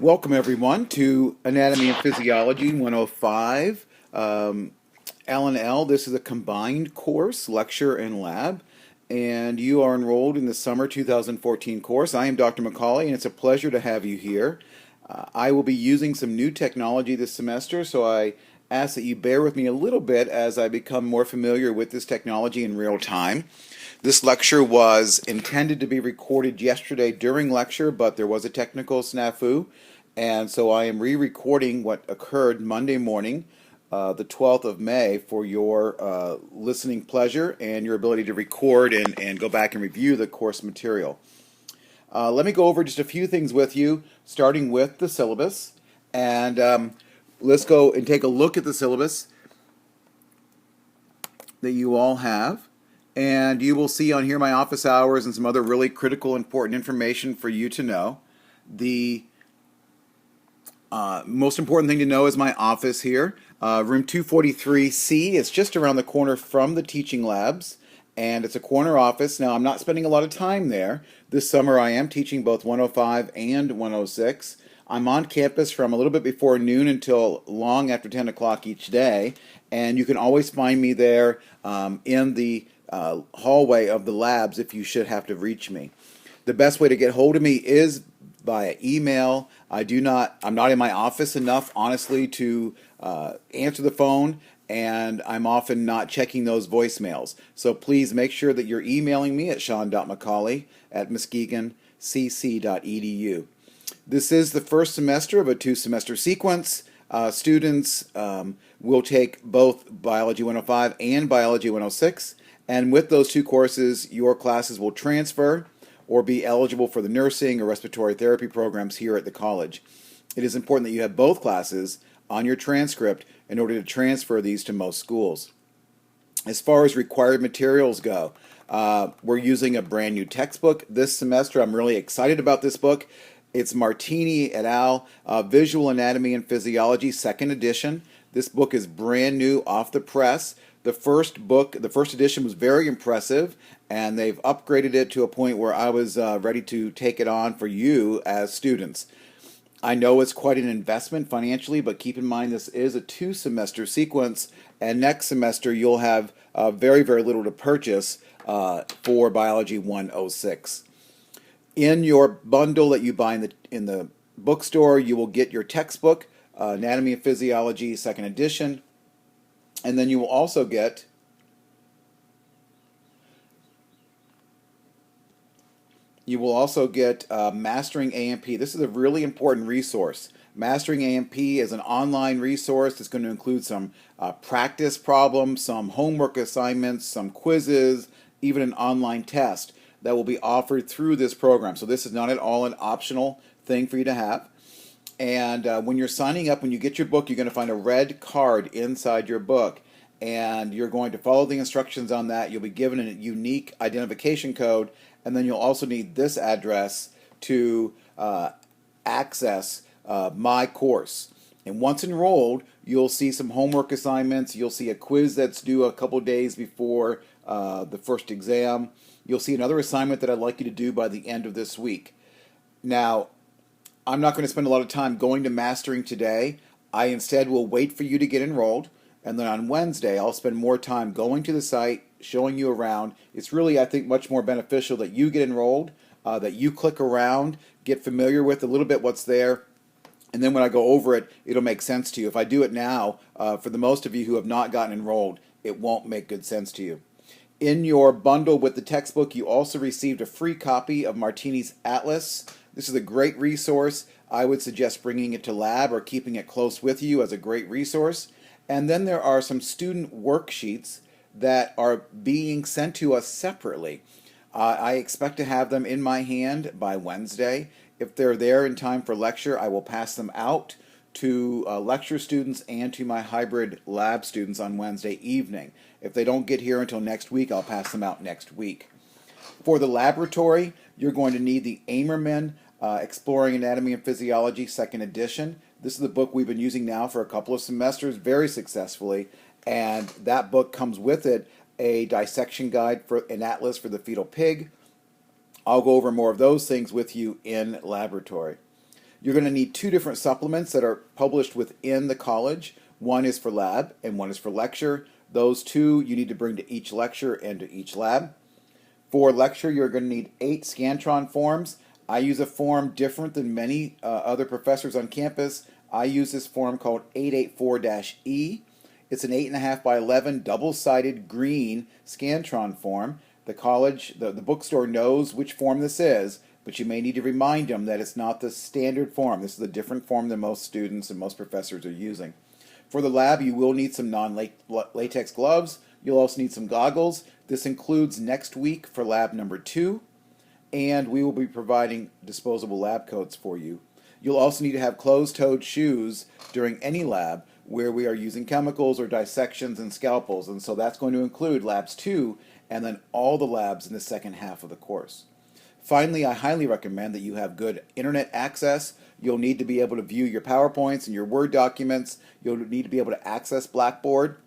Welcome everyone to Anatomy and Physiology 105. L&L, this is a combined course, lecture and lab, and you are enrolled in the summer 2014 course. I am Dr. Macauley, and it's a pleasure to have you here. I will be using some new technology this semester, so I ask that you bear with me a little bit as I become more familiar with this technology in real time. This lecture was intended to be recorded yesterday during lecture, but there was a technical snafu, and so I am re-recording what occurred Monday morning, the 12th of May, for your listening pleasure and your ability to record and go back and review the course material. Let me go over just a few things with you, starting with the syllabus, and let's go and take a look at the syllabus that you all have. And you will see on here my office hours and some other really critical, important information for you to know. The most important thing to know is my office here. Room 243C. It's just around the corner from the teaching labs, and it's a corner office. Now, I'm not spending a lot of time there. This summer, I am teaching both 105 and 106. I'm on campus from a little bit before noon until long after 10 o'clock each day, and you can always find me there in the hallway of the labs if you should have to reach me. The best way to get hold of me is via email. I'm not in my office enough, honestly, to answer the phone, and I'm often not checking those voicemails. So please make sure that you're emailing me at sean.macauley@muskegoncc.edu. This is the first semester of a two-semester sequence. Students will take both Biology 105 and Biology 106, and with those two courses, your classes will transfer or be eligible for the nursing or respiratory therapy programs here at the college. It is important that you have both classes on your transcript in order to transfer these to most schools. As far as required materials go, we're using a brand new textbook this semester. I'm really excited about this book. It's Martini et al., Visual Anatomy and Physiology, 2nd edition. This book is brand new off the press. The first edition was very impressive, and they've upgraded it to a point where I was ready to take it on for you as students. I know it's quite an investment financially, but keep in mind this is a two-semester sequence, and next semester you'll have very, very little to purchase for Biology 106. In your bundle that you buy in the bookstore, you will get your textbook, Anatomy and Physiology, 2nd edition, and then you will also get Mastering A&P. This is a really important resource. Mastering A&P is an online resource that's going to include some practice problems, some homework assignments, some quizzes, even an online test that will be offered through this program. So this is not at all an optional thing for you to have. And when you're signing up, when you get your book, you're going to find a red card inside your book, and you're going to follow the instructions on that. You'll be given a unique identification code, and then you'll also need this address to access my course. And once enrolled, you'll see some homework assignments. You'll see a quiz that's due a couple days before the first exam. You'll see another assignment that I'd like you to do by the end of this week. Now, I'm not going to spend a lot of time going to mastering today. I instead will wait for you to get enrolled, and then on Wednesday I'll spend more time going to the site, showing you around. It's really, I think, much more beneficial that you get enrolled, that you click around, get familiar with a little bit what's there, and then when I go over it, it'll make sense to you. If I do it now, for the most of you who have not gotten enrolled, it won't make good sense to you. In your bundle with the textbook, you also received a free copy of Martini's Atlas. This is a great resource. I would suggest bringing it to lab or keeping it close with you as a great resource. And then there are some student worksheets that are being sent to us separately. I expect to have them in my hand by Wednesday. If they're there in time for lecture, I will pass them out to lecture students and to my hybrid lab students on Wednesday evening. If they don't get here until next week, I'll pass them out next week. For the laboratory, you're going to need the Amerman Exploring Anatomy and Physiology, 2nd edition. This is the book we've been using now for a couple of semesters very successfully, and that book comes with it a dissection guide for an atlas for the fetal pig. I'll go over more of those things with you in laboratory. You're going to need two different supplements that are published within the college. One is for lab and one is for lecture. Those two you need to bring to each lecture and to each lab. For lecture, you're going to need 8 Scantron forms. I use a form different than many other professors on campus. I use this form called 884-E. It's an 8.5 by 11 double-sided green Scantron form. The college, the bookstore knows which form this is, but you may need to remind them that it's not the standard form. This is a different form than most students and most professors are using. For the lab, you will need some non-latex gloves. You'll also need some goggles. This includes next week for lab number 2, and we will be providing disposable lab coats for you. You'll also need to have closed-toed shoes during any lab where we are using chemicals or dissections and scalpels, and so that's going to include labs 2 and then all the labs in the second half of the course. Finally, I highly recommend that you have good internet access. You'll need to be able to view your PowerPoints and your Word documents. You'll need to be able to access Blackboard.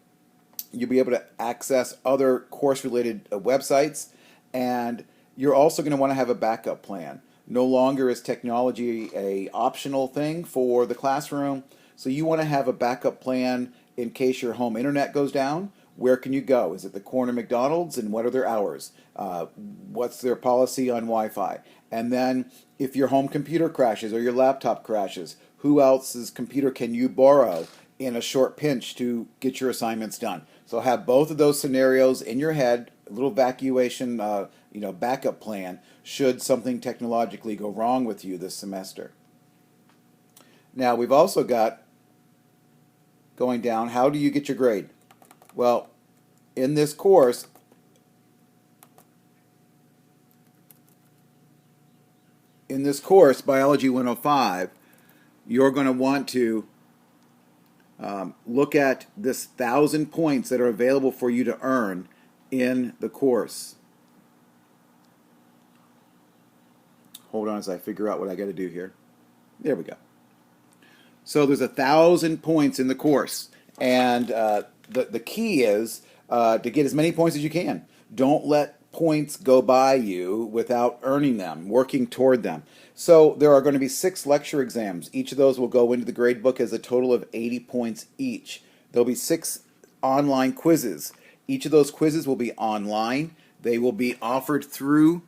You'll be able to access other course-related websites, and you're also going to want to have a backup plan. No longer is technology an optional thing for the classroom, so you want to have a backup plan in case your home internet goes down. Where can you go? Is it the corner McDonald's, and what are their hours? What's their policy on Wi-Fi? And then if your home computer crashes or your laptop crashes, who else's computer can you borrow in a short pinch to get your assignments done? So have both of those scenarios in your head, a little evacuation, backup plan, should something technologically go wrong with you this semester. Now, we've also got, going down, how do you get your grade? Well, in this course, Biology 105, you're going to want to look at this 1,000 points that are available for you to earn in the course. Hold on as I figure out what I got to do here. There we go. So there's 1,000 points in the course, and the key is to get as many points as you can. Don't let points go by you without earning them, working toward them. So there are going to be 6 lecture exams. Each of those will go into the grade book as a total of 80 points each. There'll be 6 online quizzes. Each of those quizzes will be online. They will be offered through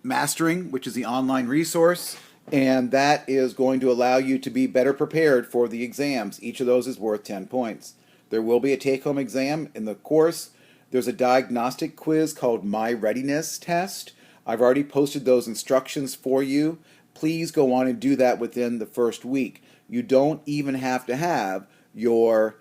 Mastering, which is the online resource, and that is going to allow you to be better prepared for the exams. Each of those is worth 10 points. There will be a take-home exam in the course. There's a diagnostic quiz called My Readiness Test. I've already posted those instructions for you. Please go on and do that within the first week. You don't even have to have your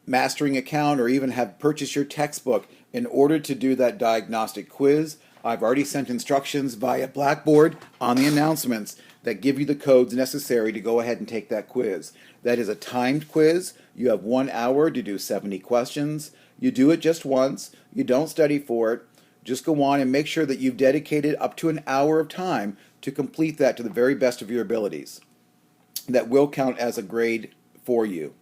Mastering account or even have purchased your textbook in order to do that diagnostic quiz. I've already sent instructions via Blackboard on the announcements that give you the codes necessary to go ahead and take that quiz. That is a timed quiz. You have 1 hour to do 70 questions. You do it just once. You don't study for it. Just go on and make sure that you've dedicated up to an hour of time to complete that to the very best of your abilities. That will count as a grade for you.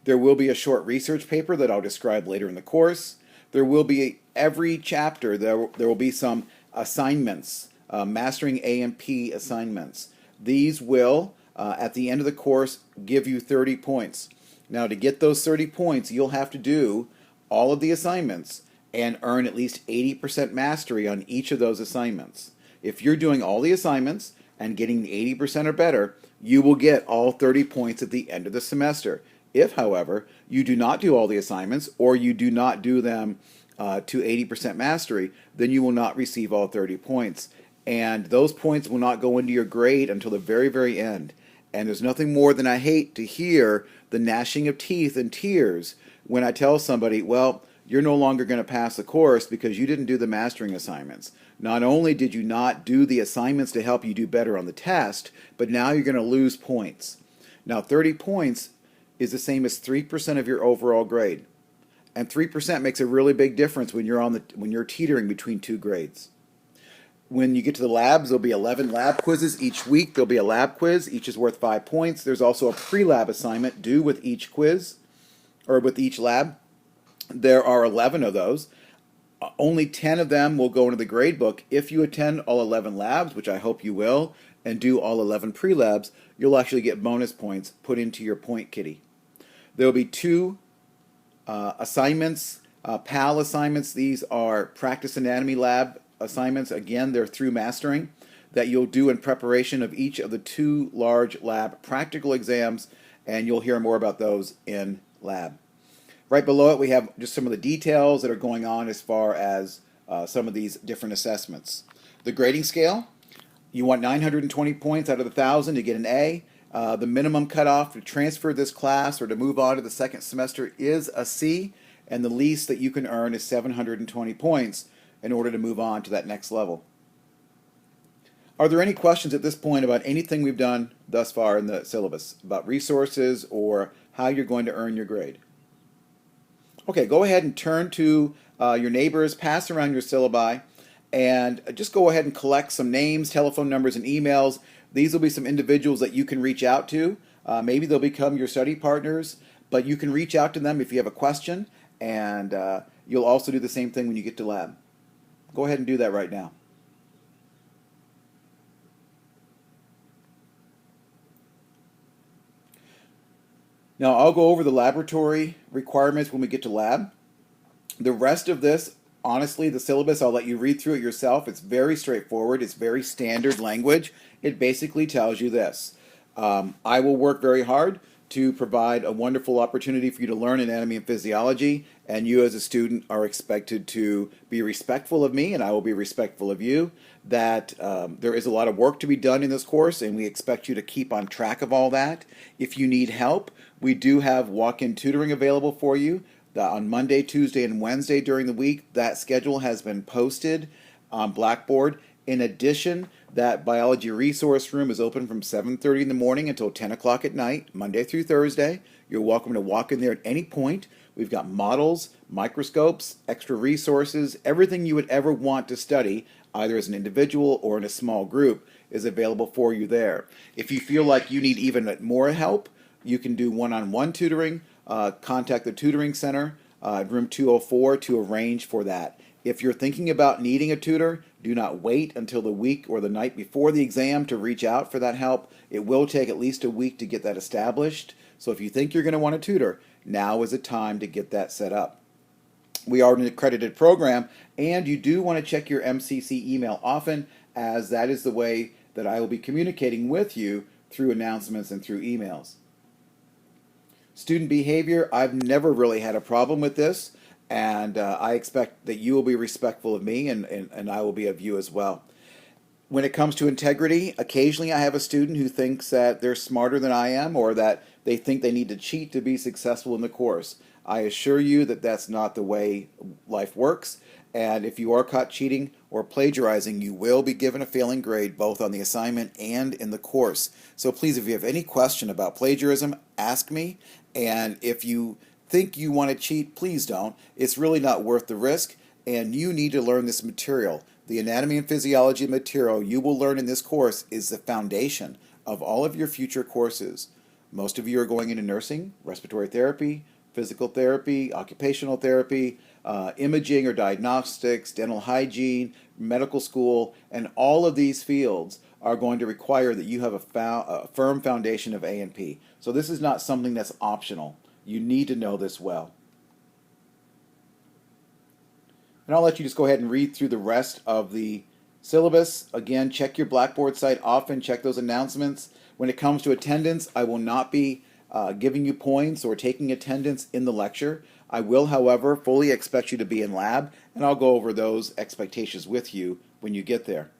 There will be a short research paper that I'll describe later in the course. There will be every chapter, there will be some assignments, Mastering A&P assignments. These will, at the end of the course, give you 30 points. Now, to get those 30 points, you'll have to do all of the assignments and earn at least 80% mastery on each of those assignments. If you're doing all the assignments and getting 80% or better, you will get all 30 points at the end of the semester. If, however, you do not do all the assignments or you do not do them to 80% mastery, then you will not receive all 30 points. And those points will not go into your grade until the very, very end. And there's nothing more than I hate to hear the gnashing of teeth and tears when I tell somebody, well, you're no longer going to pass the course because you didn't do the mastering assignments. Not only did you not do the assignments to help you do better on the test, but now you're going to lose points. Now, 30 points is the same as 3% of your overall grade. And 3% makes a really big difference when you're teetering between 2 grades. When you get to the labs, there'll be 11 lab quizzes each week. There'll be a lab quiz. Each is worth 5 points. There's also a pre-lab assignment due with each quiz, or with each lab. There are 11 of those. Only 10 of them will go into the grade book. If you attend all 11 labs, which I hope you will, and do all 11 pre-labs, you'll actually get bonus points put into your point kitty. There will be two assignments, PAL assignments. These are practice anatomy lab assignments. Again, they're through mastering that you'll do in preparation of each of the two large lab practical exams, and you'll hear more about those in lab. Right below it, we have just some of the details that are going on as far as some of these different assessments. The grading scale, you want 920 points out of 1,000 to get an A. The minimum cutoff to transfer this class or to move on to the second semester is a C, and the least that you can earn is 720 points in order to move on to that next level. Are there any questions at this point about anything we've done thus far in the syllabus, about resources or how you're going to earn your grade? Okay, go ahead and turn to your neighbors, pass around your syllabi, and just go ahead and collect some names, telephone numbers, and emails. These will be some individuals that you can reach out to. Maybe they'll become your study partners, but you can reach out to them if you have a question, and you'll also do the same thing when you get to lab. Go ahead and do that right now. Now, I'll go over the laboratory requirements when we get to lab. The rest of this, honestly, the syllabus, I'll let you read through it yourself. It's very straightforward. It's very standard language. It basically tells you this. I will work very hard to provide a wonderful opportunity for you to learn anatomy and physiology, and you as a student are expected to be respectful of me, and I will be respectful of you, that there is a lot of work to be done in this course, and we expect you to keep on track of all that. If you need help, we do have walk-in tutoring available for you on Monday, Tuesday, and Wednesday during the week. That schedule has been posted on Blackboard. In addition, that biology resource room is open from 7:30 in the morning until 10 o'clock at night, Monday through Thursday. You're welcome to walk in there at any point. We've got models, microscopes, extra resources, everything you would ever want to study, either as an individual or in a small group, is available for you there. If you feel like you need even more help, you can do one-on-one tutoring. Contact the tutoring center, room 204, to arrange for that. If you're thinking about needing a tutor, do not wait until the week or the night before the exam to reach out for that help. It will take at least a week to get that established. So if you think you're going to want a tutor, now is the time to get that set up. We are an accredited program, and you do want to check your MCC email often, as that is the way that I will be communicating with you through announcements and through emails. Student behavior, I've never really had a problem with this, and I expect that you will be respectful of me, and I will be of you as well. When it comes to integrity, occasionally I have a student who thinks that they're smarter than I am, or that they think they need to cheat to be successful in the course. I assure you that that's not the way life works, and if you are caught cheating or plagiarizing, you will be given a failing grade both on the assignment and in the course. So please, if you have any question about plagiarism, ask me, and if you think you want to cheat, please don't. It's really not worth the risk, and you need to learn this material. The anatomy and physiology material you will learn in this course is the foundation of all of your future courses. Most of you are going into nursing, respiratory therapy, physical therapy, occupational therapy, imaging or diagnostics, dental hygiene, medical school, and all of these fields are going to require that you have a firm foundation of A&P. So this is not something that's optional. You need to know this well. And I'll let you just go ahead and read through the rest of the syllabus. Again, check your Blackboard site often, check those announcements. When it comes to attendance, I will not be giving you points or taking attendance in the lecture. I will, however, fully expect you to be in lab, and I'll go over those expectations with you when you get there.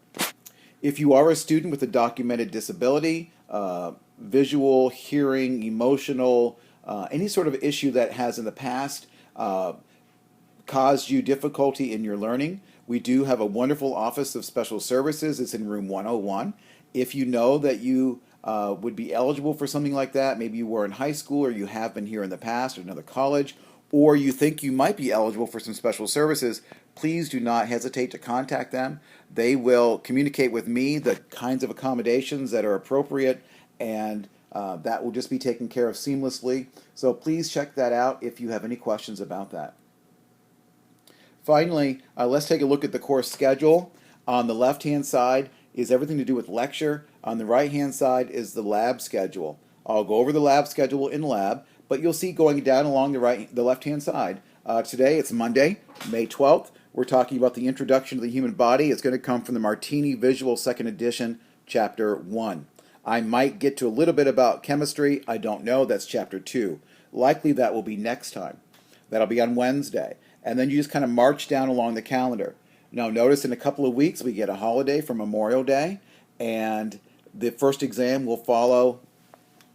If you are a student with a documented disability, visual, hearing, emotional, any sort of issue that has in the past caused you difficulty in your learning, we do have a wonderful Office of Special Services. It's in room 101. If you know that you would be eligible for something like that, maybe you were in high school or you have been here in the past or another college, or you think you might be eligible for some special services, please do not hesitate to contact them. They will communicate with me the kinds of accommodations that are appropriate, and that will just be taken care of seamlessly. So please check that out if you have any questions about that. Finally, let's take a look at the course schedule. On the left-hand side is everything to do with lecture. On the right-hand side is the lab schedule. I'll go over the lab schedule in lab, but you'll see going down along the left-hand side. Today, it's Monday, May 12th. We're talking about the introduction to the human body. It's going to come from the Martini Visual 2nd Edition, Chapter 1. I might get to a little bit about chemistry. I don't know. That's Chapter 2. Likely that will be next time. That'll be on Wednesday. And then you just kind of march down along the calendar. Now notice in a couple of weeks we get a holiday for Memorial Day, and the first exam will follow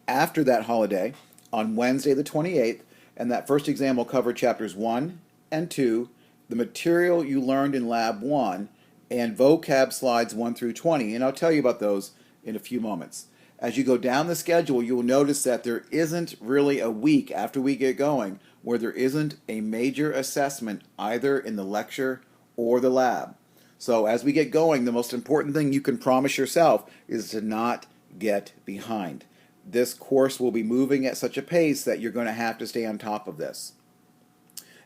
after that holiday on Wednesday the 28th, and that first exam will cover chapters 1 and 2, the material you learned in Lab 1, and vocab slides 1 through 20, and I'll tell you about those in a few moments. As you go down the schedule, you'll notice that there isn't really a week after we get going where there isn't a major assessment either in the lecture or the lab. So as we get going, the most important thing you can promise yourself is to not get behind. This course will be moving at such a pace that you're going to have to stay on top of this.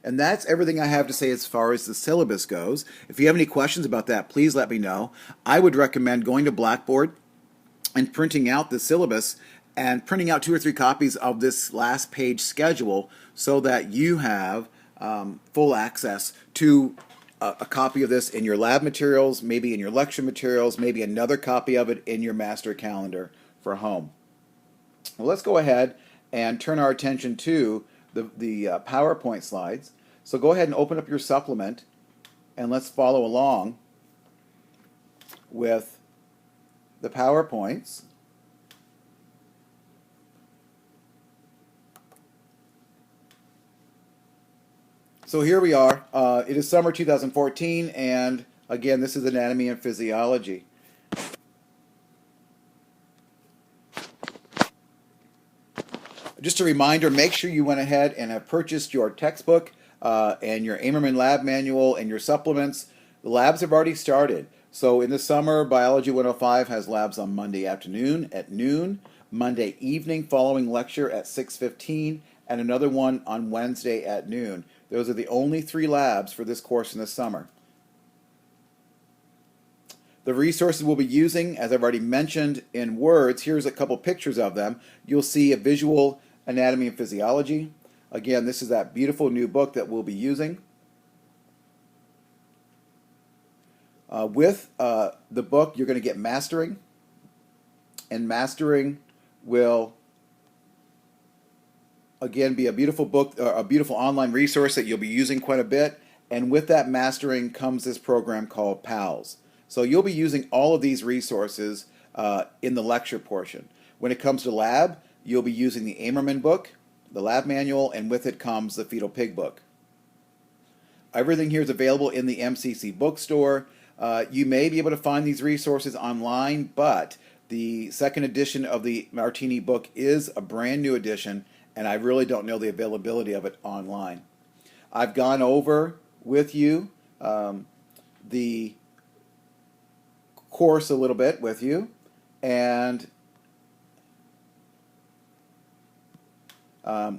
And that's everything I have to say as far as the syllabus goes. If you have any questions about that, please let me know. I would recommend going to Blackboard and printing out the syllabus and printing out 2 or 3 copies of this last page schedule so that you have full access to a copy of this in your lab materials, maybe in your lecture materials, maybe another copy of it in your master calendar for home. Well, let's go ahead and turn our attention to the PowerPoint slides. So go ahead and open up your supplement and let's follow along with the PowerPoints. So here we are. It is summer 2014, and again, this is Anatomy and Physiology. Just a reminder, make sure you went ahead and have purchased your textbook and your Amerman lab manual and your supplements. The labs have already started. So in the summer, Biology 105 has labs on Monday afternoon at noon, Monday evening following lecture at 6:15, and another one on Wednesday at noon. Those are the only 3 labs for this course in the summer. The resources we'll be using, as I've already mentioned in words, here's a couple pictures of them. You'll see a visual Anatomy and Physiology. Again, this is that beautiful new book that we'll be using. With the book, you're going to get Mastering, and Mastering will again be a beautiful book, a beautiful online resource that you'll be using quite a bit. And with that Mastering comes this program called PALS. So you'll be using all of these resources in the lecture portion. When it comes to lab, you'll be using the Amerman book, the lab manual, and with it comes the Fetal Pig book. Everything here is available in the MCC bookstore. You may be able to find these resources online, but the 2nd edition of the Martini book is a brand new edition, and I really don't know the availability of it online. I've gone over with you the course a little bit with you, and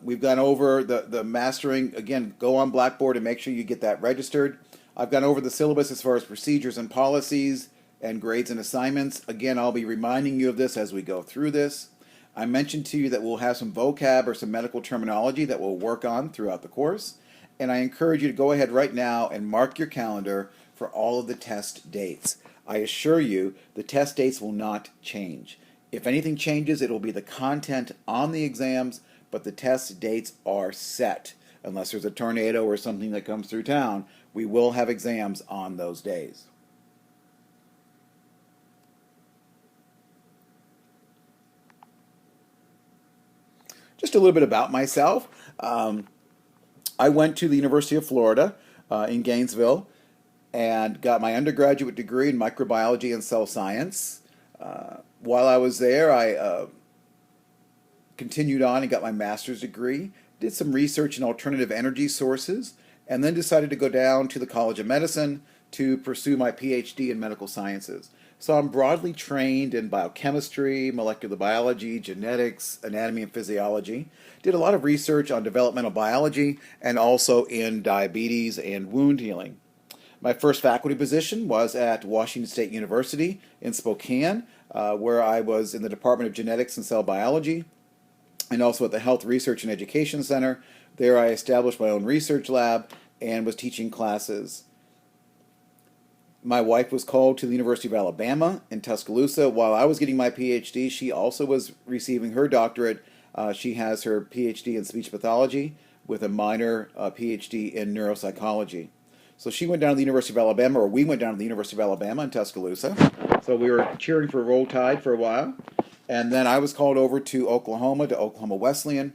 we've gone over the mastering. Again, go on Blackboard and make sure you get that registered. I've gone over the syllabus as far as procedures and policies and grades and assignments. Again, I'll be reminding you of this as we go through this. I mentioned to you that we'll have some vocab or some medical terminology that we'll work on throughout the course, and I encourage you to go ahead right now and mark your calendar for all of the test dates. I assure you the test dates will not change. If anything changes, it will be the content on the exams, but the test dates are set. Unless there's a tornado or something that comes through town, we will have exams on those days. Just a little bit about myself. I went to the University of Florida in Gainesville and got my undergraduate degree in microbiology and cell science. While I was there, I continued on and got my master's degree, did some research in alternative energy sources, and then decided to go down to the College of Medicine to pursue my PhD in medical sciences. So I'm broadly trained in biochemistry, molecular biology, genetics, anatomy, and physiology. Did a lot of research on developmental biology and also in diabetes and wound healing. My first faculty position was at Washington State University in Spokane, where I was in the Department of Genetics and Cell Biology, and also at the Health Research and Education Center. There I established my own research lab and was teaching classes. My wife was called to the University of Alabama in Tuscaloosa. While I was getting my PhD, she also was receiving her doctorate. She has her PhD in speech pathology with a minor PhD in neuropsychology. So she went down to the University of Alabama, or we went down to the University of Alabama in Tuscaloosa. So we were cheering for Roll Tide for a while. And then I was called over to Oklahoma Wesleyan.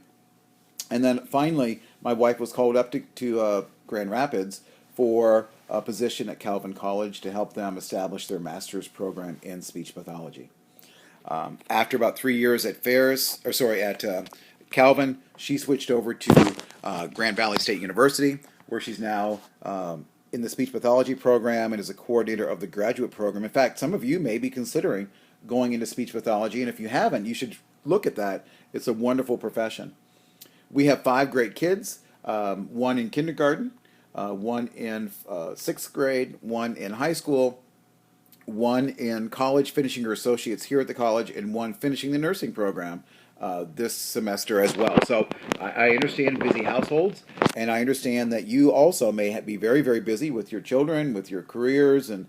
And then finally, my wife was called up to Grand Rapids for a position at Calvin College to help them establish their master's program in speech pathology. After about 3 years at Calvin, she switched over to Grand Valley State University, where she's now in the speech pathology program and is a coordinator of the graduate program. In fact, some of you may be considering going into speech pathology, and if you haven't, you should look at that. It's a wonderful profession. We have 5 great kids, one in kindergarten, one in 6th grade, one in high school, one in college finishing her associates here at the college, and one finishing the nursing program this semester as well. So I understand busy households, and I understand that you also may be very, very busy with your children, with your careers, and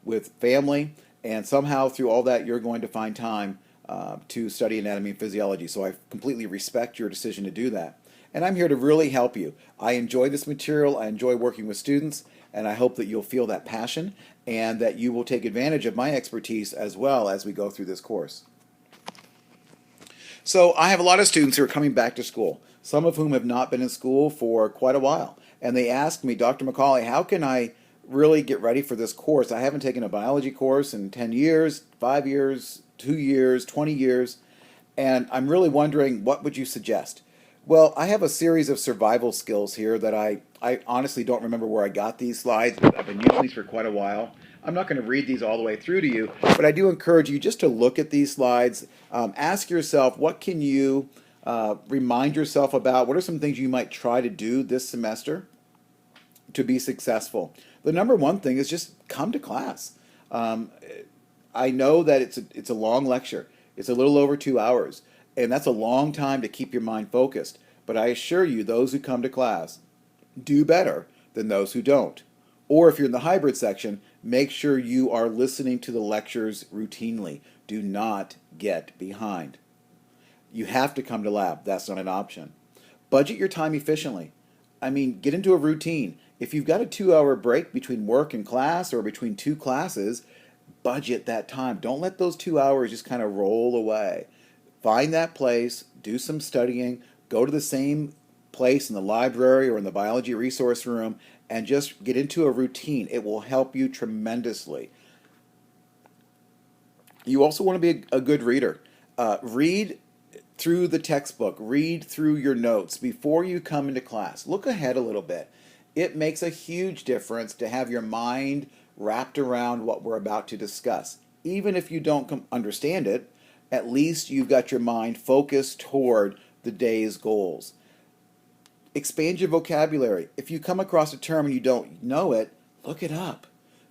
with family, and somehow through all that you're going to find time to study anatomy and physiology. So I completely respect your decision to do that. And I'm here to really help you. I enjoy this material. I enjoy working with students, and I hope that you'll feel that passion and that you will take advantage of my expertise as well as we go through this course. So I have a lot of students who are coming back to school, some of whom have not been in school for quite a while. And they ask me, Dr. Macauley, how can I really get ready for this course? I haven't taken a biology course in 10 years, 5 years, 2 years, 20 years, and I'm really wondering, what would you suggest? Well, I have a series of survival skills here that I honestly don't remember where I got these slides. I've been using these for quite a while. I'm not going to read these all the way through to you, but I do encourage you just to look at these slides. Ask yourself, what can you remind yourself about? What are some things you might try to do this semester to be successful? The number one thing is just come to class. I know that it's a long lecture. It's a little over 2 hours, and that's a long time to keep your mind focused. But I assure you, those who come to class do better than those who don't. Or if you're in the hybrid section, make sure you are listening to the lectures routinely. Do not get behind. You have to come to lab. That's not an option. Budget your time efficiently. I mean, get into a routine. If you've got a 2-hour break between work and class or between 2 classes, budget that time. Don't let those 2 hours just kind of roll away. Find that place, do some studying, go to the same place in the library or in the biology resource room, and just get into a routine. It will help you tremendously. You also want to be a good reader. Read through the textbook. Read through your notes before you come into class. Look ahead a little bit. It makes a huge difference to have your mind wrapped around what we're about to discuss. Even if you don't understand it, at least you've got your mind focused toward the day's goals. Expand your vocabulary. If you come across a term and you don't know it, look it up.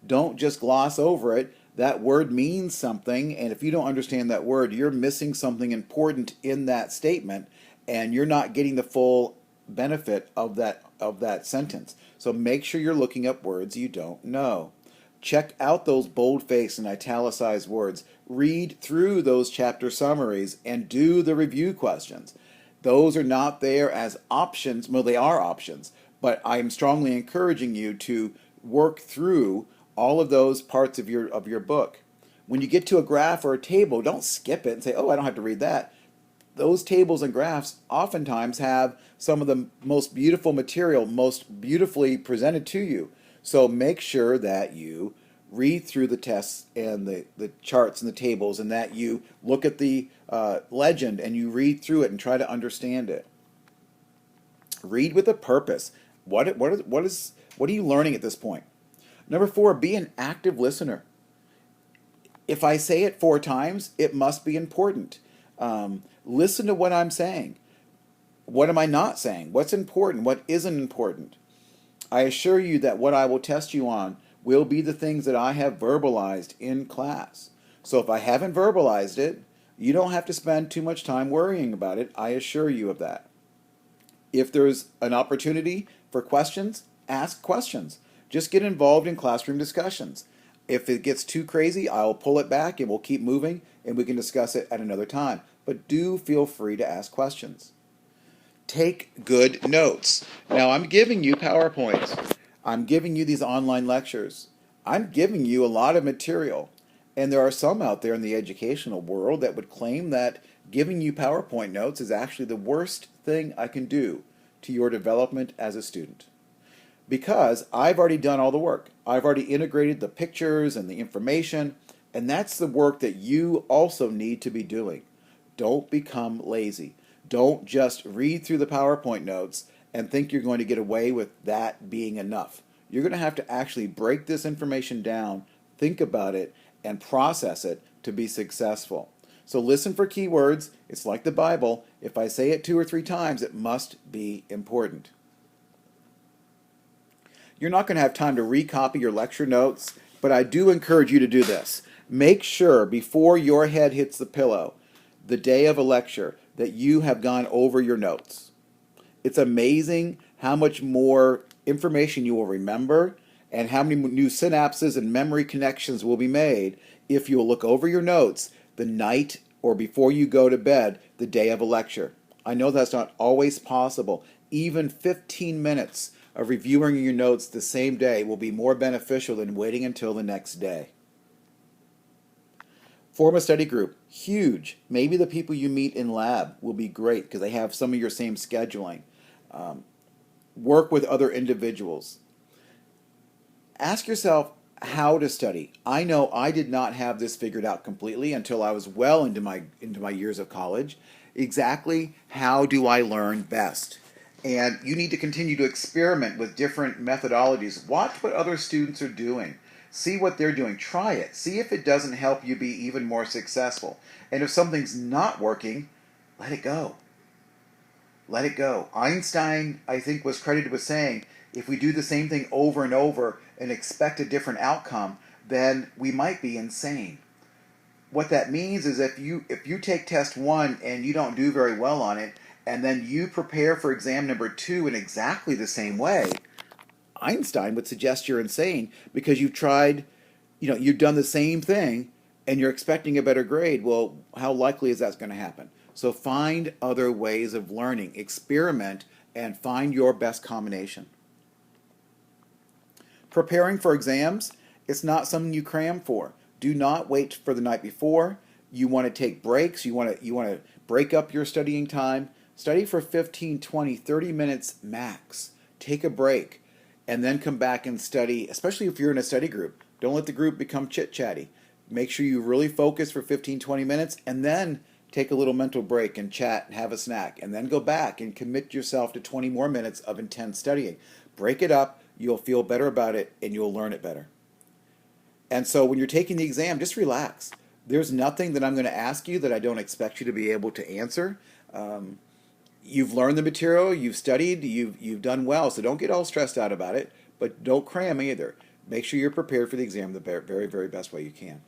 Don't just gloss over it. That word means something, and if you don't understand that word, you're missing something important in that statement, and you're not getting the full benefit of that sentence. So make sure you're looking up words you don't know. Check out those bold-faced and italicized words. Read through those chapter summaries and do the review questions. Those are not there as options. Well, they are options, but I am strongly encouraging you to work through all of those parts of your book. When you get to a graph or a table, don't skip it and say, oh, I don't have to read that. Those tables and graphs oftentimes have some of the most beautiful material, most beautifully presented to you. So make sure that you read through the tests and the charts and the tables, and that you look at the legend and you read through it and try to understand it. Read with a purpose. What are you learning at this point? Number 4, be an active listener. If I say it 4 times, it must be important. Listen to what I'm saying. What am I not saying? What's important? What isn't important? I assure you that what I will test you on will be the things that I have verbalized in class. So if I haven't verbalized it, you don't have to spend too much time worrying about it. I assure you of that. If there's an opportunity for questions, ask questions. Just get involved in classroom discussions. If it gets too crazy, I'll pull it back and we'll keep moving and we can discuss it at another time. But do feel free to ask questions. Take good notes. Now, I'm giving you PowerPoints. I'm giving you these online lectures. I'm giving you a lot of material. And there are some out there in the educational world that would claim that giving you PowerPoint notes is actually the worst thing I can do to your development as a student. Because I've already done all the work. I've already integrated the pictures and the information, and that's the work that you also need to be doing. Don't become lazy. Don't just read through the PowerPoint notes and think you're going to get away with that being enough. You're going to have to actually break this information down, think about it, and process it to be successful. So listen for keywords. It's like the Bible. If I say it 2 or 3 times, it must be important. You're not going to have time to recopy your lecture notes, but I do encourage you to do this. Make sure before your head hits the pillow, the day of a lecture, that you have gone over your notes. It's amazing how much more information you will remember and how many new synapses and memory connections will be made if you'll look over your notes the night or before you go to bed the day of a lecture. I know that's not always possible. Even 15 minutes of reviewing your notes the same day will be more beneficial than waiting until the next day. Form a study group. Huge. Maybe the people you meet in lab will be great because they have some of your same scheduling. Work with other individuals. Ask yourself how to study. I know I did not have this figured out completely until I was well into my years of college. Exactly how do I learn best? And you need to continue to experiment with different methodologies. Watch what other students are doing. See what they're doing. Try it. See if it doesn't help you be even more successful. And if something's not working, let it go. Let it go. Einstein, I think, was credited with saying, if we do the same thing over and over and expect a different outcome, then we might be insane. What that means is if you take test 1 and you don't do very well on it, and then you prepare for exam number 2 in exactly the same way, Einstein would suggest you're insane because you've tried, you've done the same thing and you're expecting a better grade. Well, how likely is that going to happen? So find other ways of learning, experiment, and find your best combination. Preparing for exams, it's not something you cram for. Do not wait for the night before. You want to take breaks. You want to break up your studying time. Study for 15, 20, 30 minutes max. Take a break. And then come back and study, especially if you're in a study group. Don't let the group become chit-chatty. Make sure you really focus for 15, 20 minutes, and then take a little mental break and chat and have a snack, and then go back and commit yourself to 20 more minutes of intense studying. Break it up, you'll feel better about it, and you'll learn it better. And so when you're taking the exam, just relax. There's nothing that I'm going to ask you that I don't expect you to be able to answer. You've learned the material, you've studied, you've done well, so don't get all stressed out about it, but don't cram either. Make sure you're prepared for the exam the very, very best way you can.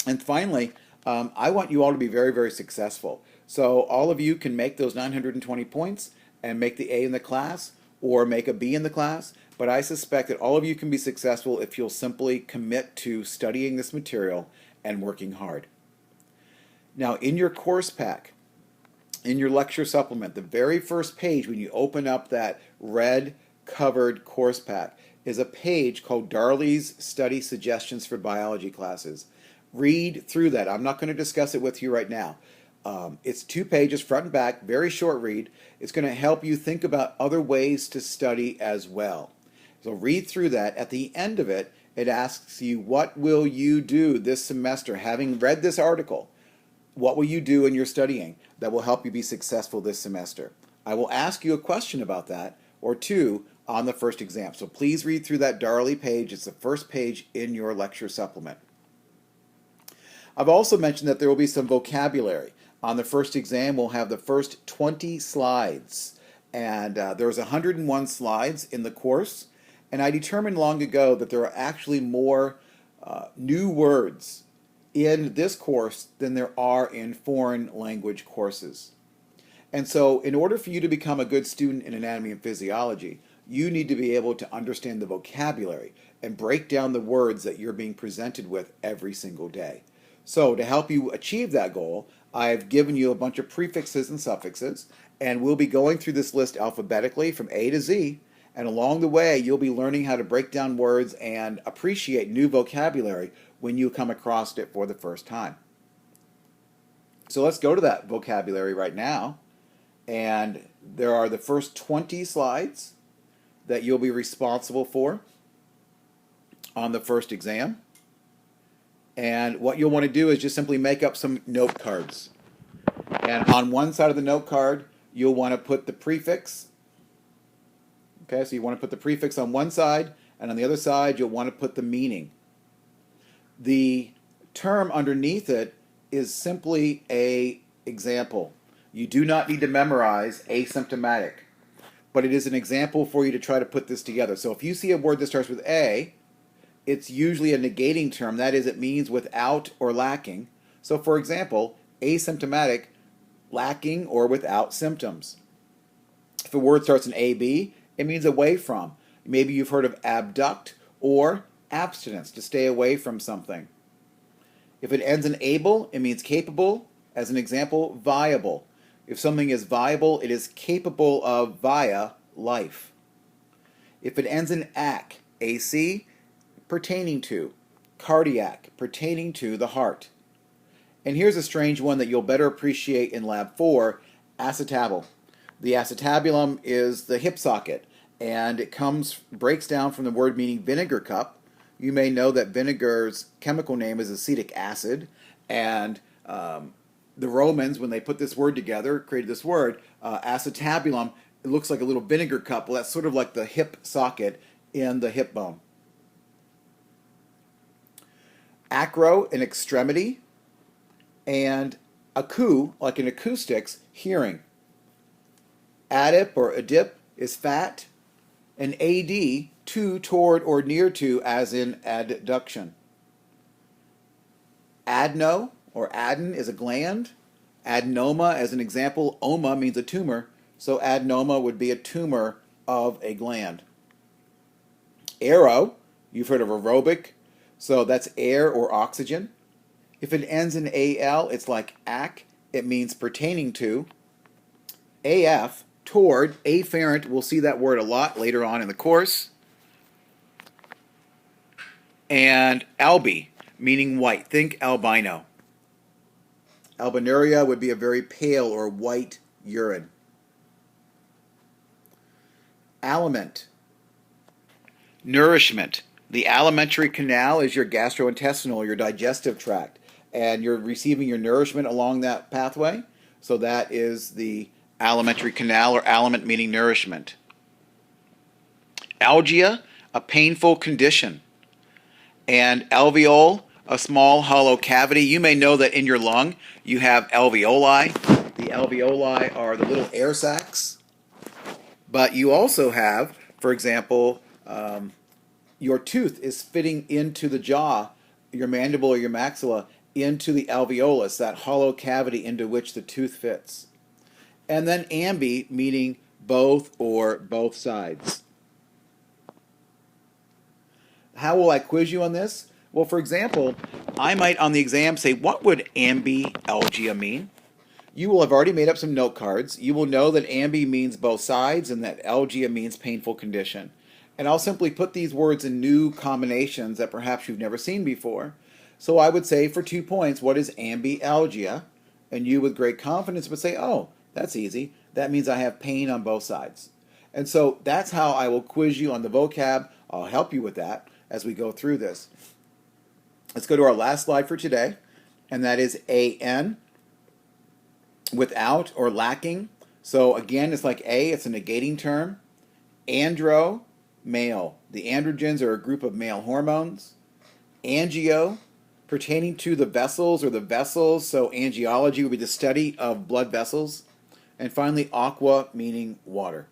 And finally, I want you all to be very, very successful. So all of you can make those 920 points and make the A in the class or make a B in the class, but I suspect that all of you can be successful if you'll simply commit to studying this material and working hard. Now, in your course pack, in your lecture supplement, the very first page when you open up that red covered course pack is a page called Darley's Study Suggestions for Biology Classes. Read through that. I'm not going to discuss it with you right now. It's 2 pages, front and back, very short read. It's going to help you think about other ways to study as well. So read through that. At the end of it, it asks you, what will you do this semester? Having read this article, what will you do in your studying that will help you be successful this semester? I will ask you a question about that, or 2, on the first exam. So please read through that Darley page. It's the first page in your lecture supplement. I've also mentioned that there will be some vocabulary. On the first exam, we'll have the first 20 slides. And there's 101 slides in the course. And I determined long ago that there are actually more new words in this course than there are in foreign language courses. And so in order for you to become a good student in anatomy and physiology, you need to be able to understand the vocabulary and break down the words that you're being presented with every single day. So to help you achieve that goal, I've given you a bunch of prefixes and suffixes, and we'll be going through this list alphabetically from A to Z, and along the way you'll be learning how to break down words and appreciate new vocabulary when you come across it for the first time. So let's go to that vocabulary right now. And there are the first 20 slides that you'll be responsible for on the first exam. And what you'll want to do is just simply make up some note cards. And on one side of the note card, you'll want to put the prefix. Okay, so you want to put the prefix on one side, and on the other side, you'll want to put the meaning. The term underneath it is simply an example. You do not need to memorize asymptomatic, but it is an example for you to try to put this together. So if you see a word that starts with A, it's usually a negating term. That is, it means without or lacking. So for example, asymptomatic, lacking or without symptoms. If a word starts in AB, it means away from. Maybe you've heard of abduct or abstinence, to stay away from something. If it ends in able, it means capable. As an example, viable. If something is viable, it is capable of via life. If it ends in ac, AC, pertaining to. Cardiac, pertaining to the heart. And here's a strange one that you'll better appreciate in Lab 4, acetabul. The acetabulum is the hip socket, and it breaks down from the word meaning vinegar cup. You may know that vinegar's chemical name is acetic acid, and the Romans, when they put this word together, created this word, acetabulum. It looks like a little vinegar cup. Well, that's sort of like the hip socket in the hip bone. Acro, an extremity, and acou, like in acoustics, hearing. Adip or adip is fat, and ad, to, toward, or near to, as in adduction. Adeno or adden is a gland. Adenoma, as an example, oma means a tumor, so adenoma would be a tumor of a gland. Aero, you've heard of aerobic, so that's air or oxygen. If it ends in al, it's like ac, it means pertaining to. AF, toward, afferent, we'll see that word a lot later on in the course. And albi, meaning white. Think albino. Albinuria would be a very pale or white urine. Aliment, nourishment. The alimentary canal is your gastrointestinal, your digestive tract, and you're receiving your nourishment along that pathway. So that is the alimentary canal, or aliment meaning nourishment. Algia, a painful condition. And alveole, a small hollow cavity. You may know that in your lung you have alveoli. The alveoli are the little air sacs. But you also have, for example, your tooth is fitting into the jaw, your mandible or your maxilla, into the alveolus, that hollow cavity into which the tooth fits. And then ambi, meaning both or both sides. How will I quiz you on this? Well, for example, I might on the exam say, what would ambialgia mean? You will have already made up some note cards. You will know that ambi means both sides and that algia means painful condition. And I'll simply put these words in new combinations that perhaps you've never seen before. So I would say for 2 points, what is ambialgia? And you with great confidence would say, oh, that's easy. That means I have pain on both sides. And so that's how I will quiz you on the vocab. I'll help you with that as we go through this. Let's go to our last slide for today, and that is an, without or lacking. So again, it's like a, it's a negating term. Andro, male. The androgens are a group of male hormones. Angio, pertaining to the vessels or the vessels. So angiology would be the study of blood vessels. And finally, aqua, meaning water.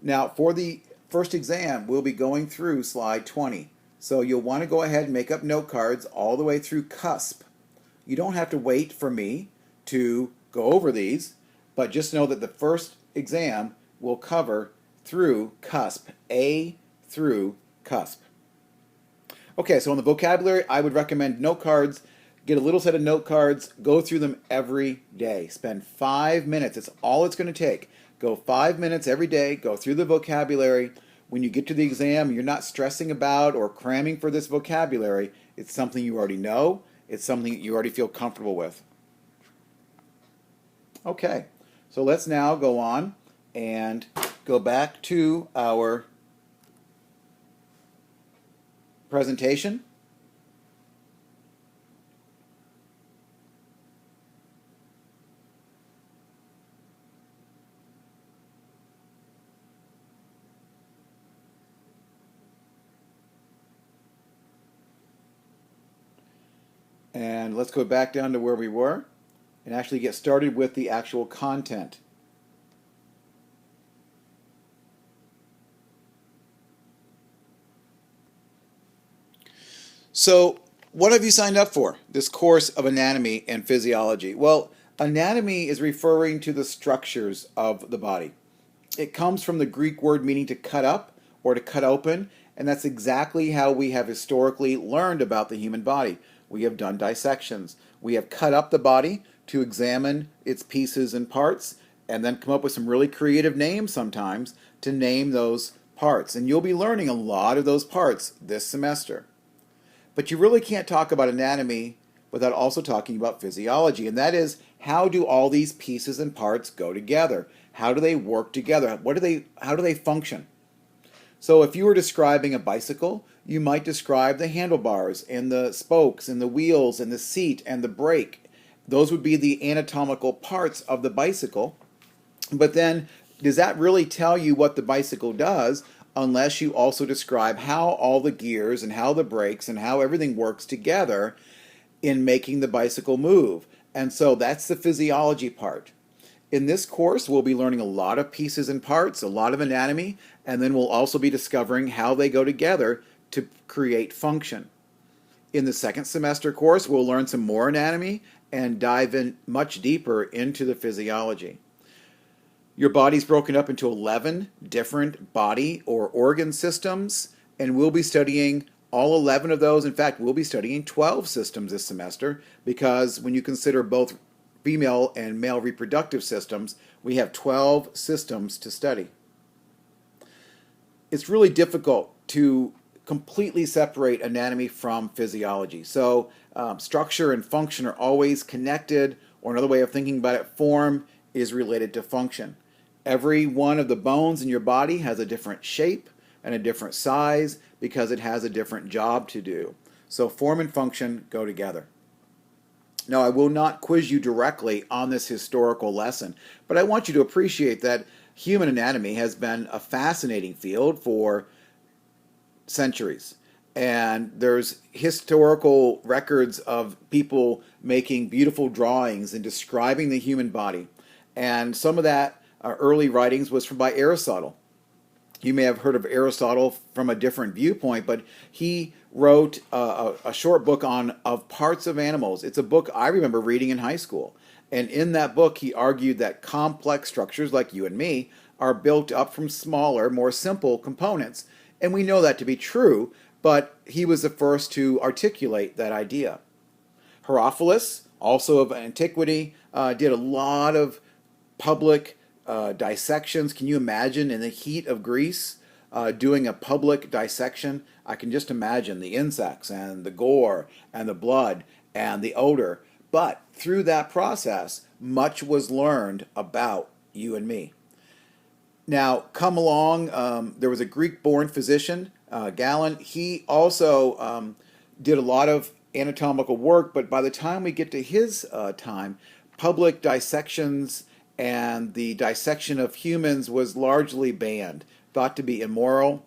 Now, for the first exam, we'll be going through slide 20. So you'll want to go ahead and make up note cards all the way through cusp. You don't have to wait for me to go over these, but just know that the first exam will cover through cusp, A through cusp. Okay, so on the vocabulary, I would recommend note cards. Get a little set of note cards, go through them every day. Spend 5 minutes, it's all it's going to take. Go 5 minutes every day, go through the vocabulary. When you get to the exam, you're not stressing about or cramming for this vocabulary. It's something you already know. It's something you already feel comfortable with. Okay, so let's now go on and go back to our presentation. And let's go back down to where we were and actually get started with the actual content. So, what have you signed up for? This course of anatomy and physiology. Well, anatomy is referring to the structures of the body. It comes from the Greek word meaning to cut up or to cut open, and that's exactly how we have historically learned about the human body. We have done dissections. We have cut up the body to examine its pieces and parts, and then come up with some really creative names sometimes to name those parts. And you'll be learning a lot of those parts this semester. But you really can't talk about anatomy without also talking about physiology, and that is, how do all these pieces and parts go together? How do they work together? How do they function? So if you were describing a bicycle, you might describe the handlebars and the spokes and the wheels and the seat and the brake. Those would be the anatomical parts of the bicycle. But then, does that really tell you what the bicycle does unless you also describe how all the gears and how the brakes and how everything works together in making the bicycle move? And so that's the physiology part. In this course, we'll be learning a lot of pieces and parts, a lot of anatomy, and then we'll also be discovering how they go together to create function. In the second semester course, we'll learn some more anatomy and dive in much deeper into the physiology. Your body's broken up into 11 different body or organ systems, and we'll be studying all 11 of those. In fact, we'll be studying 12 systems this semester, because when you consider both female and male reproductive systems, we have 12 systems to study. It's really difficult to completely separate anatomy from physiology. So structure and function are always connected, or another way of thinking about it, form is related to function. Every one of the bones in your body has a different shape and a different size because it has a different job to do. So form and function go together. Now, I will not quiz you directly on this historical lesson, but I want you to appreciate that human anatomy has been a fascinating field for centuries. And there's historical records of people making beautiful drawings and describing the human body. And some of that early writings was by Aristotle. You may have heard of Aristotle from a different viewpoint, but he wrote a short book of parts of animals. It's a book I remember reading in high school. And in that book, he argued that complex structures like you and me are built up from smaller, more simple components. And we know that to be true, but he was the first to articulate that idea. Herophilus, also of antiquity, did a lot of public dissections. Can you imagine in the heat of Greece doing a public dissection? I can just imagine the insects and the gore and the blood and the odor. But through that process, much was learned about you and me. Now, come along, there was a Greek-born physician, Galen. He also did a lot of anatomical work, but by the time we get to his time, public dissections and the dissection of humans was largely banned, thought to be immoral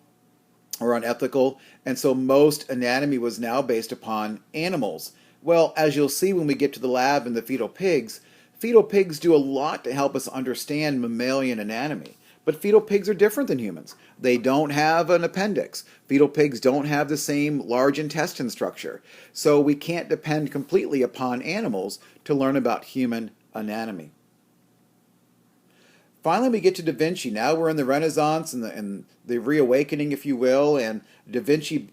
or unethical, and so most anatomy was now based upon animals. Well, as you'll see when we get to the lab and the fetal pigs do a lot to help us understand mammalian anatomy. But fetal pigs are different than humans. They don't have an appendix. Fetal pigs don't have the same large intestine structure. So we can't depend completely upon animals to learn about human anatomy. Finally, we get to Da Vinci. Now we're in the Renaissance and the reawakening, if you will, and Da Vinci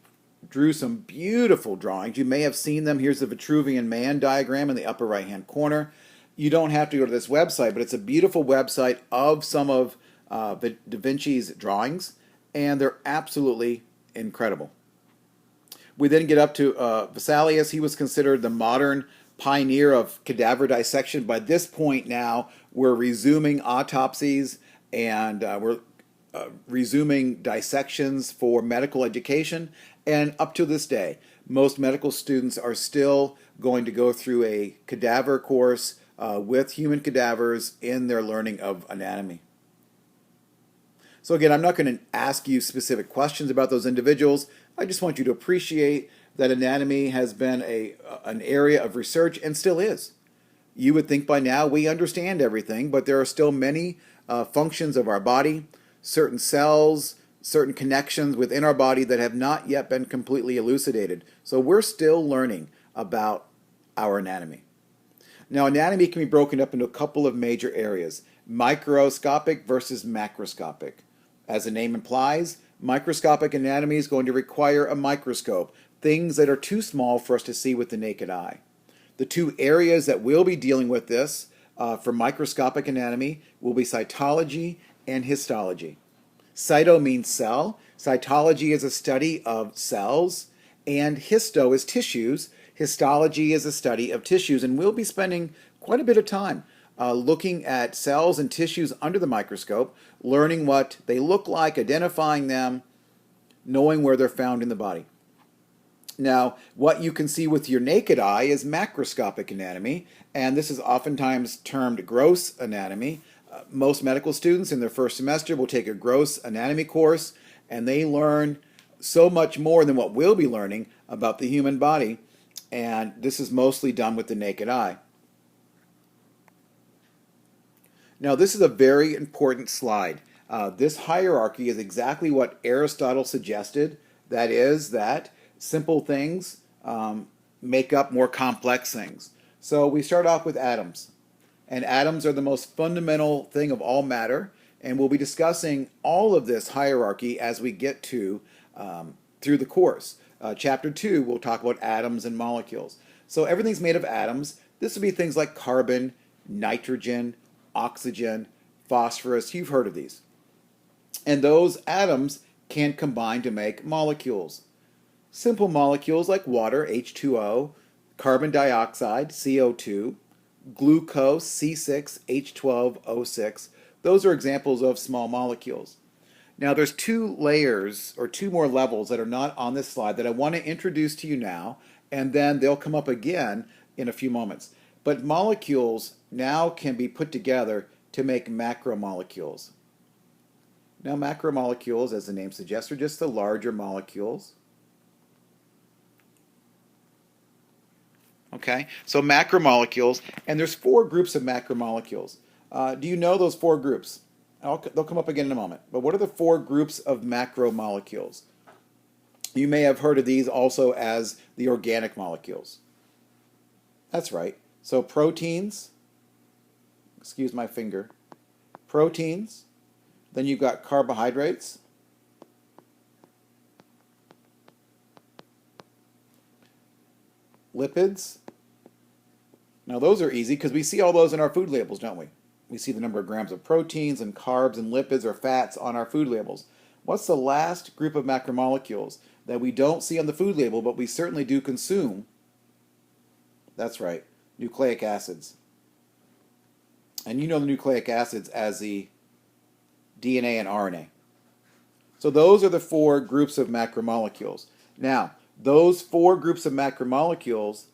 drew some beautiful drawings. You may have seen them. Here's the Vitruvian Man diagram in the upper right-hand corner. You don't have to go to this website, but it's a beautiful website of some of Da Vinci's drawings, and they're absolutely incredible. We then get up to Vesalius. He was considered the modern pioneer of cadaver dissection. By this point now, we're resuming autopsies and we're resuming dissections for medical education. And up to this day, most medical students are still going to go through a cadaver course with human cadavers in their learning of anatomy. So again, I'm not going to ask you specific questions about those individuals. I just want you to appreciate that anatomy has been an area of research and still is. You would think by now we understand everything, but there are still many functions of our body, certain cells, certain connections within our body that have not yet been completely elucidated. So we're still learning about our anatomy. Now, anatomy can be broken up into a couple of major areas: microscopic versus macroscopic. As the name implies, microscopic anatomy is going to require a microscope, things that are too small for us to see with the naked eye. The two areas that we'll be dealing with this for microscopic anatomy will be cytology and histology. Cyto means cell, cytology is a study of cells, and histo is tissues. Histology is a study of tissues, and we'll be spending quite a bit of time looking at cells and tissues under the microscope, learning what they look like, identifying them, knowing where they're found in the body. Now, what you can see with your naked eye is macroscopic anatomy, and this is oftentimes termed gross anatomy. Most medical students in their first semester will take a gross anatomy course, and they learn so much more than what we'll be learning about the human body, and this is mostly done with the naked eye. Now, this is a very important slide. This hierarchy is exactly what Aristotle suggested. That is, that simple things make up more complex things. So we start off with atoms. And atoms are the most fundamental thing of all matter. And we'll be discussing all of this hierarchy as we get to through the course. Chapter 2, we'll talk about atoms and molecules. So everything's made of atoms. This would be things like carbon, nitrogen, oxygen, phosphorus. You've heard of these. And those atoms can combine to make molecules. Simple molecules like water, H2O, carbon dioxide, CO2, glucose, C6H12O6. Those are examples of small molecules. Now there's two layers or two more levels that are not on this slide that I want to introduce to you now, and then they'll come up again in a few moments. But molecules now can be put together to make macromolecules. Now macromolecules, as the name suggests, are just the larger molecules. Okay, so macromolecules, and there's 4 groups of macromolecules. Do you know those 4 groups? They'll come up again in a moment. But what are the 4 groups of macromolecules? You may have heard of these also as the organic molecules. That's right. So proteins, excuse my finger, proteins, then you've got carbohydrates, lipids. Now those are easy because we see all those in our food labels, don't we? We see the number of grams of proteins and carbs and lipids or fats on our food labels. What's the last group of macromolecules that we don't see on the food label but we certainly do consume? That's right, nucleic acids. And you know the nucleic acids as the DNA and RNA. So those are the 4 groups of macromolecules. Now, those 4 groups of macromolecules